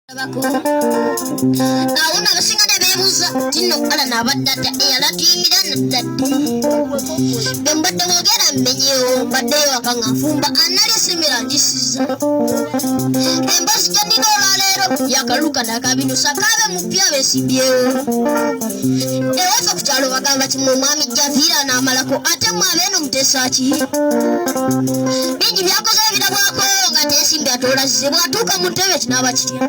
Awuna abasinga beebuuza tino ala n'abaddata eyala tuyimira naddadde bembadde mwogera mmenyeewo mbadde ewaka nga nfumba analisimira ngisiza emboozi gyandina olwaleero yakaluka nakabinusa kaabe mupya beesimbyewo ewaffe ku kyalo bagamba kimu omwami Javiira n'amalako ate mwabeeno muteesa ki bingi byakoze ebirabwako nga teesimbye atoolazize bw'atuuka mu ntebe kinaaba kitya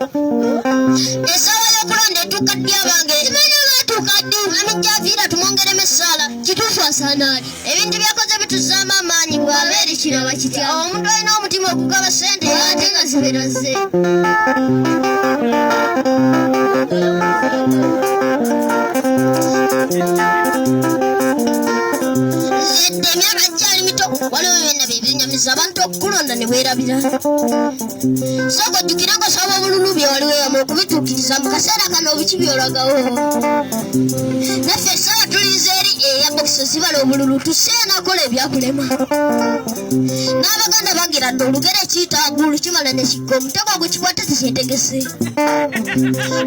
Esawa y'okulonda etuuka ddi abange emenya batuuka ddi mwami Javiira tumwongeremu essaala kituufu asaana ali ebintu byakoze bituzaamu amaanyi bw'abeera kiraba kitya omuntu alina omutima okugaba ssente ate nga zibeera ze zedde emyaka gyali mito waliwo byonna byebinyamiza abantu okukulonda ne weerabira sooka ojjukirako saba obululu bye waliwo ewamu okubituukiriza mu kaseera kano obiki byolagawo naffe essaawa tulinze eri eya bokisi zibala obululu tuseeyo nakola ebyakulema n'abaganda bagira dde olugero ekiyitaagulu kimala ne kikka omutego gwe kikwate tekyetegese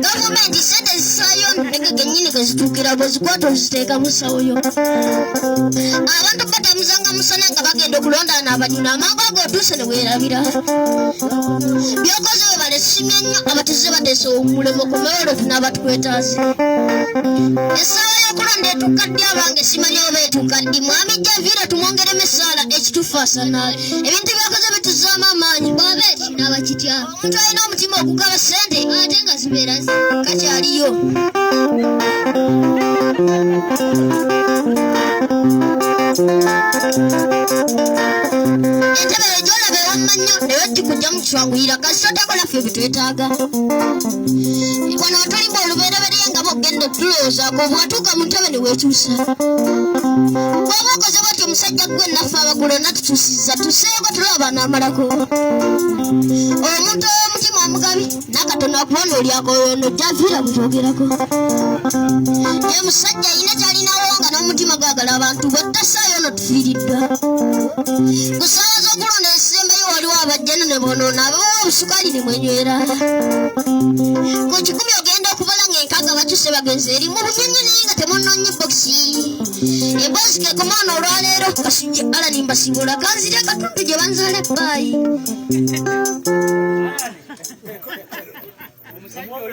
gavumenti sente zisaayo nege gennyini ge zituukira bwe zikwata oziteeka mu ssawo yo abantu batamuzanga musana nga bagenda okulonda n'abanyuna amangu ago otuuse ne weerabira byokoze we balesimye nnyo abatuze bateesa omulemo ku mewolofu n'abatukwetaazi essaawa y'okulonda etuuka ddi abange simanyi oba etuuka ddi mwami Javiira tumwongeremu essaala ekituufu asaanaale ebintu byakoze bituzaamu amaanyi bw'aba ekinaaba kitya omuntu alina omutima okugaba ssente ate nga zibeera ze kakyaliyo entebe egyolaba ewamma nnyo naye tikujja mu kiswanguyira kasita takola ffe bitwetaaga wano watulimba olubereberye nga bogenda tulowoozaako bwatuuka mu ntebe ne weekyusa bw'oba okoze bwatyo omusajja gwe naffe abagulonna tukyusizza tuseeko tulaba n'amalako omuntu ow'omutima omugabi n'akatono akubona olyakoyono Javiira bwetwogerako ye musajja ayina kyalinawo nga n'omutima gwagala abantu bwe tasaayo no tufiiriddwa ku ssaawa z'okulonda ezisembayo waliwo abajjano ne bonoona abawa obusukaali ne mwenywera ku 10 ogenda okubala ng'enkaaga bakyuse bagenze eri mu bunyonyi naye nga temunnonye bokisi emboozi kekomaana olwaleero kasujja ala nimbasiibula kanzire katundu gye banzaala ebbaayi